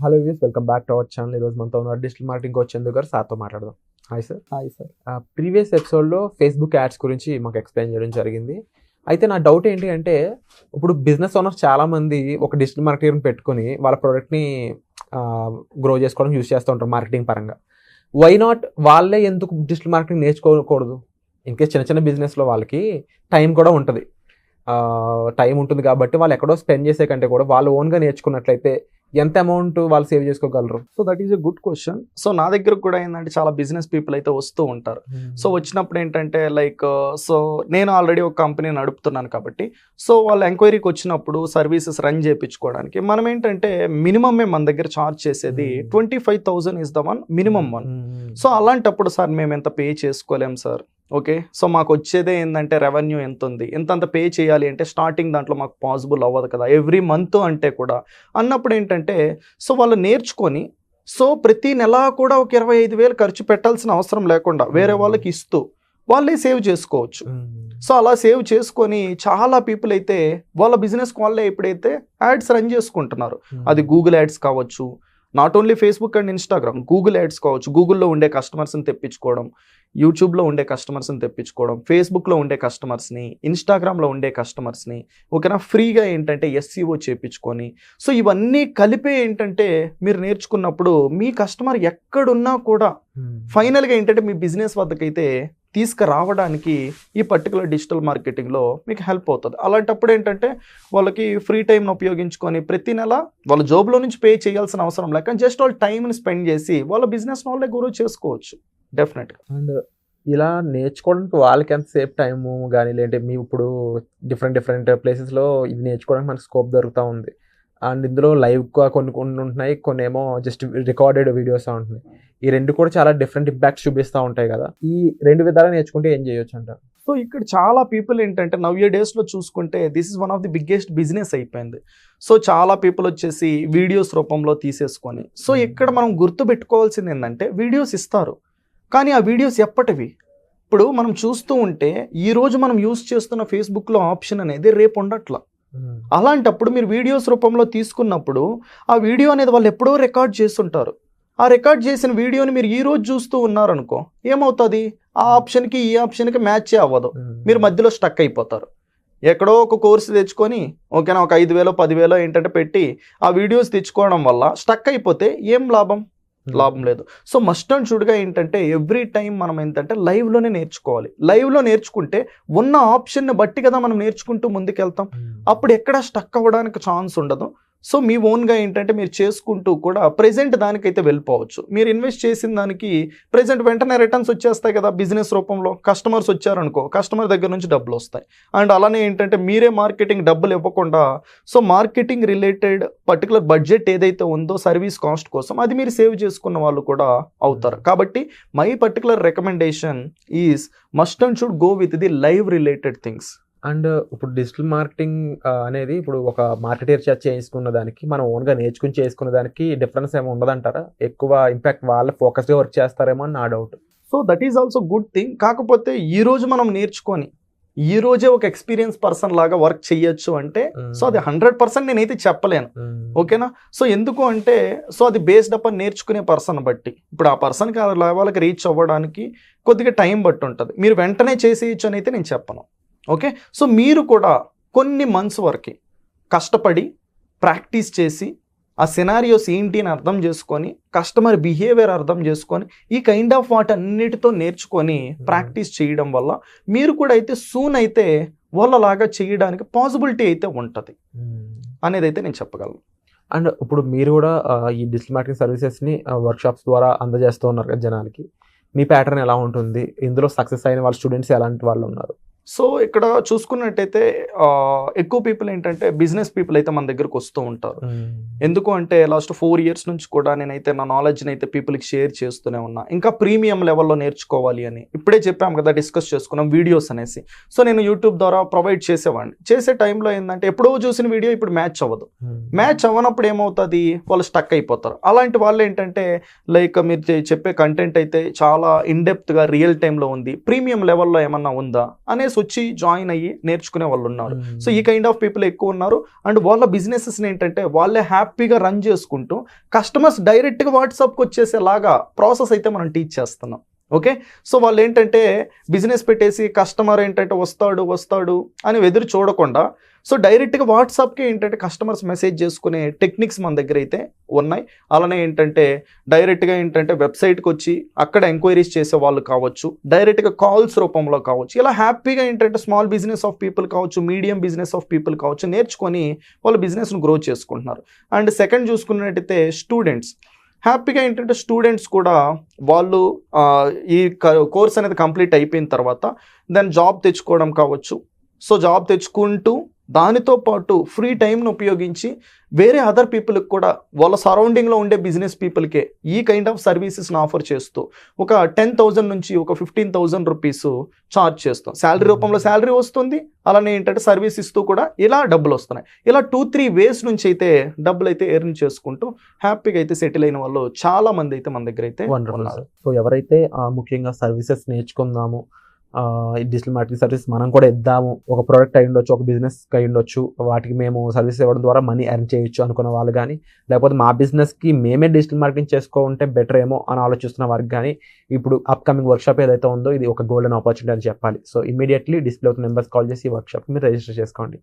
Hello views, welcome back to our channel. ఈరోజు మనతో ఉన్న డిజిటల్ మార్కెటింగ్ కోచ్ చందు గారు, సార్తో మాట్లాడదాం. Hi sir. Hi sir. Previous ఎపిసోడ్లో ఫేస్బుక్ యాడ్స్ గురించి మాకు ఎక్స్ప్లెయిన్ చేయడం జరిగింది. అయితే నా డౌట్ ఏంటి అంటే, ఇప్పుడు బిజినెస్ ఓనర్స్ చాలామంది ఒక డిజిటల్ మార్కెటింగ్ పెట్టుకొని వాళ్ళ ప్రోడక్ట్ని గ్రో చేసుకోవడం యూజ్ చేస్తూ ఉంటారు మార్కెటింగ్ పరంగా. వై నాట్ వాళ్ళే ఎందుకు డిజిటల్ మార్కెటింగ్ నేర్చుకోకూడదు? ఇన్కేస్ చిన్న చిన్న బిజినెస్లో వాళ్ళకి టైం కూడా ఉంటుంది, కాబట్టి వాళ్ళు ఎక్కడో స్పెండ్ చేసే కంటే కూడా వాళ్ళు ఓన్గా నేర్చుకున్నట్లయితే ఎంత అమౌంట్ వాళ్ళు సేవ్ చేసుకోగలరు? So that is a good question. So నా దగ్గర కూడా ఏంటంటే చాలా బిజినెస్ పీపుల్ అయితే వస్తూ ఉంటారు. సో వచ్చినప్పుడు ఏంటంటే సో నేను ఆల్రెడీ ఒక కంపెనీ నడుపుతున్నాను కాబట్టి సో వాళ్ళ ఎంక్వైరీకి వచ్చినప్పుడు సర్వీసెస్ రన్ చేయించుకోవడానికి మనం ఏంటంటే మినిమమే మన దగ్గర ఛార్జ్ చేసేది 25,000 is the one minimum one. So అలాంటప్పుడు సార్ మేము ఎంత పే చేసుకోలేం సార్. ఓకే, సో మాకు వచ్చేదే ఏంటంటే రెవెన్యూ ఎంత ఉంది, ఎంత పే చేయాలి అంటే స్టార్టింగ్ దాంట్లో మాకు పాసిబుల్ అవ్వదు కదా ఎవ్రీ మంత్ అంటే కూడా. అన్నప్పుడు ఏంటంటే సో వాళ్ళు నేర్చుకొని సో ప్రతి నెల కూడా ఒక 25,000 ఖర్చు పెట్టాల్సిన అవసరం లేకుండా వేరే వాళ్ళకి ఇస్తూ వాళ్ళే సేవ్ చేసుకోవచ్చు. సో అలా సేవ్ చేసుకొని చాలా పీపుల్ అయితే వాళ్ళ బిజినెస్ వాళ్ళే ఎప్పుడైతే యాడ్స్ రన్ చేసుకుంటున్నారు, అది గూగుల్ యాడ్స్ కావచ్చు, not only Facebook and Instagram, Google ads కావచ్చు, గూగుల్లో ఉండే కస్టమర్స్ని తెప్పించుకోవడం, యూట్యూబ్లో ఉండే కస్టమర్స్ని తెప్పించుకోవడం, ఫేస్బుక్లో ఉండే కస్టమర్స్ని, ఇన్స్టాగ్రామ్లో ఉండే కస్టమర్స్ని ఓకేనా ఫ్రీగా ఏంటంటే SEO చేయించుకొని సో ఇవన్నీ కలిపే ఏంటంటే మీరు నేర్చుకున్నప్పుడు మీ కస్టమర్ ఎక్కడున్నా కూడా ఫైనల్గా ఏంటంటే మీ బిజినెస్ వద్దకైతే తీసుకురావడానికి ఈ పర్టికులర్ డిజిటల్ మార్కెటింగ్లో మీకు హెల్ప్ అవుతుంది. అలాంటప్పుడు ఏంటంటే వాళ్ళకి ఫ్రీ టైంను ఉపయోగించుకొని ప్రతి నెల వాళ్ళ జాబ్లో నుంచి పే చేయాల్సిన అవసరం లేక జస్ట్ వాళ్ళ టైంని స్పెండ్ చేసి వాళ్ళ బిజినెస్ వాళ్ళే గ్రో చేసుకోవచ్చు డెఫినెట్గా. అండ్ ఇలా నేర్చుకోవడానికి వాళ్ళకి ఎంత సేఫ్ టైము కానీ లేదంటే మీ ఇప్పుడు డిఫరెంట్ ప్లేసెస్లో ఇది నేర్చుకోవడానికి మనకు స్కోప్ దొరుకుతూ ఉంది. అండ్ ఇందులో లైవ్గా కొన్ని ఉంటున్నాయి, కొన్ని ఏమో జస్ట్ రికార్డెడ్ వీడియోస్ ఉంటున్నాయి. ఈ రెండు కూడా చాలా డిఫరెంట్ ఇంపాక్ట్స్ చూపిస్తూ ఉంటాయి కదా. ఈ రెండు విధాలు నేర్చుకుంటే ఏం చేయొచ్చు అంటారు? సో ఇక్కడ చాలా పీపుల్ ఏంటంటే నవ్య డేస్లో చూసుకుంటే this is one of the biggest business అయిపోయింది. సో చాలా పీపుల్ వచ్చేసి వీడియోస్ రూపంలో తీసేసుకొని సో ఇక్కడ మనం గుర్తుపెట్టుకోవాల్సింది ఏంటంటే వీడియోస్ ఇస్తారు కానీ ఆ వీడియోస్ ఎప్పటివి. ఇప్పుడు మనం చూస్తూ ఉంటే ఈరోజు మనం యూస్ చేస్తున్న ఫేస్బుక్లో ఆప్షన్ అనేది రేపు ఉండట్లా. అలాంటప్పుడు మీరు వీడియోస్ రూపంలో తీసుకున్నప్పుడు ఆ వీడియో అనేది వాళ్ళు ఎప్పుడో రికార్డ్ చేస్తుంటారు. ఆ రికార్డ్ చేసిన వీడియోని మీరు ఈరోజు చూస్తూ ఉన్నారనుకో ఏమవుతుంది, ఆ ఆప్షన్కి ఈ ఆప్షన్కి మ్యాచే అవ్వదు, మీరు మధ్యలో స్టక్ అయిపోతారు. ఎక్కడో ఒక కోర్సు తెచ్చుకొని ఓకేనా ఒక 5,000 10,000 ఏంటంటే పెట్టి ఆ వీడియోస్ తెచ్చుకోవడం వల్ల స్టక్ అయిపోతే ఏం లాభం లేదు. సో మస్ట్ అండ్ షుడ్గా ఏంటంటే ఎవ్రీ టైం మనం ఏంటంటే లైవ్లోనే నేర్చుకోవాలి. లైవ్లో నేర్చుకుంటే ఉన్న ఆప్షన్ని బట్టి కదా మనం నేర్చుకుంటూ ముందుకెళ్తాం. అప్పుడు ఎక్కడ స్టక్ అవ్వడానికి ఛాన్స్ ఉండదు. సో మీ ఓన్గా ఏంటంటే మీరు చేసుకుంటూ కూడా ప్రెజెంట్ దానికైతే వెళ్ళిపోవచ్చు. మీరు ఇన్వెస్ట్ చేసిన దానికి ప్రెజెంట్ వెంటనే రిటర్న్స్ వచ్చేస్తాయి కదా బిజినెస్ రూపంలో. కస్టమర్స్ వచ్చారనుకో కస్టమర్ దగ్గర నుంచి డబ్బులు వస్తాయి. అండ్ అలానే ఏంటంటే మీరే మార్కెటింగ్ డబ్బులు ఇవ్వకుండా so marketing related particular budget ఏదైతే ఉందో సర్వీస్ కాస్ట్ కోసం అది మీరు సేవ్ చేసుకున్న వాళ్ళు కూడా అవుతారు. కాబట్టి my particular recommendation is must and should go with the live related things. And ఇప్పుడు డిజిటల్ మార్కెటింగ్ అనేది ఇప్పుడు ఒక మార్కెటర్ చేసుకున్న దానికి మనం ఓన్గా నేర్చుకుని చేసుకున్న దానికి డిఫరెన్స్ ఏమో ఉండదంటారా? ఎక్కువ ఇంపాక్ట్ వాళ్ళ ఫోకస్గా వర్క్ చేస్తారేమో అని నా doubt. So that is also good thing. కాకపోతే ఈరోజు మనం నేర్చుకొని ఈ రోజే ఒక ఎక్స్పీరియన్స్ పర్సన్ లాగా వర్క్ చెయ్యొచ్చు అంటే సో అది 100% నేనైతే చెప్పలేను ఓకేనా. సో ఎందుకు అంటే సో అది బేస్డ్ అప్ నేర్చుకునే పర్సన్ బట్టి. ఇప్పుడు ఆ పర్సన్కి ఆ లెవెల్కి రీచ్ అవ్వడానికి కొద్దిగా టైం బట్టి ఉంటుంది. మీరు వెంటనే చేసేయచ్చు అని అయితే నేను చెప్పను. ఓకే, సో మీరు కూడా కొన్ని మంత్స్ వరకు కష్టపడి ప్రాక్టీస్ చేసి ఆ సినారియోస్ ఏంటి అని అర్థం చేసుకొని కస్టమర్ బిహేవియర్ అర్థం చేసుకొని ఈ కైండ్ ఆఫ్ వాటన్నిటితో నేర్చుకొని ప్రాక్టీస్ చేయడం వల్ల మీరు కూడా అయితే సూన్ అయితే వాళ్ళలాగా చేయడానికి పాసిబిలిటీ అయితే ఉంటుంది అనేది అయితే నేను చెప్పగలను. అండ్ ఇప్పుడు మీరు కూడా ఈ డిజిటల్ మార్కెటింగ్ సర్వీసెస్ని వర్క్షాప్స్ ద్వారా అందజేస్తూ ఉన్నారు కదా జనాలకి. మీ ప్యాటర్న్ ఎలా ఉంటుంది? ఇందులో సక్సెస్ అయిన వాళ్ళ స్టూడెంట్స్ ఎలాంటి వాళ్ళు ఉన్నారు? సో ఇక్కడ చూసుకున్నట్టయితే ఎక్కువ పీపుల్ ఏంటంటే బిజినెస్ పీపుల్ అయితే మన దగ్గరకు వస్తూ ఉంటారు. ఎందుకు అంటే లాస్ట్ 4 years నుంచి కూడా నేనైతే నా నాలెడ్జ్ని అయితే పీపుల్కి షేర్ చేస్తూనే ఉన్నా. ఇంకా ప్రీమియం లెవెల్లో నేర్చుకోవాలి అని ఇప్పుడే చెప్పాం కదా, డిస్కస్ చేసుకున్నాం వీడియోస్ అనేసి. సో నేను యూట్యూబ్ ద్వారా ప్రొవైడ్ చేసేవాడిని. చేసే టైంలో ఏంటంటే ఎప్పుడో చూసిన వీడియో ఇప్పుడు మ్యాచ్ అవ్వదు. మ్యాచ్ అవ్వనప్పుడు ఏమవుతుంది, వాళ్ళు స్టక్ అయిపోతారు. అలాంటి వాళ్ళు ఏంటంటే లైక్ మీరు చెప్పే కంటెంట్ అయితే చాలా ఇన్డెప్త్గా రియల్ టైంలో ఉంది, ప్రీమియం లెవెల్లో ఏమన్నా ఉందా అనేసి బిజినెస్ వచ్చి జాయిన్ అయ్యి నేర్చుకునే వాళ్ళు ఉన్నారు. సో ఈ కైండ్ ఆఫ్ పీపుల్ ఎక్కువ ఉన్నారు. అండ్ వాళ్ళ బిజినెసెస్ని ఏంటంటే వాళ్ళే హ్యాపీగా రన్ చేసుకుంటూ కస్టమర్స్ డైరెక్ట్గా వాట్సాప్కి వచ్చేసేలాగా ప్రాసెస్ అయితే మనం టీచ్ చేస్తున్నాం. ఓకే, సో వాళ్ళు ఏంటంటే బిజినెస్ పెట్టేసి కస్టమర్ ఏంటంటే వస్తాడు అని ఎదురు చూడకుండా సో డైరెక్ట్గా వాట్సాప్కి ఏంటంటే కస్టమర్స్ మెసేజ్ చేసుకునే టెక్నిక్స్ మన దగ్గర అయితే ఉన్నాయి. అలానే ఏంటంటే డైరెక్ట్గా ఏంటంటే వెబ్సైట్కి వచ్చి అక్కడ ఎంక్వైరీస్ చేసే వాళ్ళు కావచ్చు, డైరెక్ట్గా కాల్స్ రూపంలో కావచ్చు, ఇలా హ్యాపీగా ఏంటంటే స్మాల్ బిజినెస్ ఆఫ్ పీపుల్ కావచ్చు, మీడియం బిజినెస్ ఆఫ్ పీపుల్ కావచ్చు, నేర్చుకొని వాళ్ళ బిజినెస్ను గ్రో చేసుకుంటున్నారు. అండ్ సెకండ్ చూసుకున్నట్టయితే స్టూడెంట్స్ హ్యాపీగా ఏంటంటే స్టూడెంట్స్ కూడా వాళ్ళు ఈ కోర్స్ అనేది కంప్లీట్ అయిపోయిన తర్వాత దాన్ని జాబ్ తెచ్చుకోవడం కావచ్చు. సో జాబ్ తెచ్చుకుంటూ దానితో పాటు ఫ్రీ టైంను ఉపయోగించి వేరే అదర్ పీపుల్కి కూడా వాళ్ళ సరౌండింగ్లో ఉండే బిజినెస్ పీపుల్కే ఈ కైండ్ ఆఫ్ సర్వీసెస్ని ఆఫర్ చేస్తూ ఒక 10,000 నుంచి ఒక 15,000 రూపీస్ ఛార్జ్ చేస్తాం. శాలరీ రూపంలో శాలరీ వస్తుంది, అలానే ఏంటంటే సర్వీస్ ఇస్తూ కూడా ఇలా డబ్బులు వస్తున్నాయి. ఇలా 2-3 వేస్ నుంచి అయితే డబ్బులు అయితే ఎర్న్ చేసుకుంటూ హ్యాపీగా అయితే సెటిల్ అయిన వాళ్ళు చాలా మంది అయితే మన దగ్గర అయితే ఉన్నారు. సో ఎవరైతే ముఖ్యంగా సర్వీసెస్ నేర్చుకుందాము, ఈ డిజిటల్ మార్కెటింగ్ సర్వీస్ మనం కూడా ఇద్దాము, ఒక ప్రోడక్ట్ అయి ఉండొచ్చు, ఒక బిజినెస్ అయి ఉండొచ్చు, వాటికి మేము సర్వీస్ ఇవ్వడం ద్వారా మనీ ఎర్న్ చేయొచ్చు అనుకున్న వాళ్ళు కానీ, లేకపోతే మా బిజినెస్కి మేమే డిజిటల్ మార్కెటింగ్ చేసుకుంటే బెటర్ ఏమో అని ఆలోచిస్తున్న వారికి కానీ ఇప్పుడు అప్కమింగ్ వర్క్షాప్ ఏదైతే ఉందో ఇది ఒక గోల్డెన్ ఆపర్చునిటీ అని చెప్పాలి. సో ఇమీడియట్లీ డిస్ప్లే అవుతున్న నెంబర్స్ కాల్ చేసి ఈ వర్క్షాప్కి మీరు రిజిస్టర్ చేసుకోండి.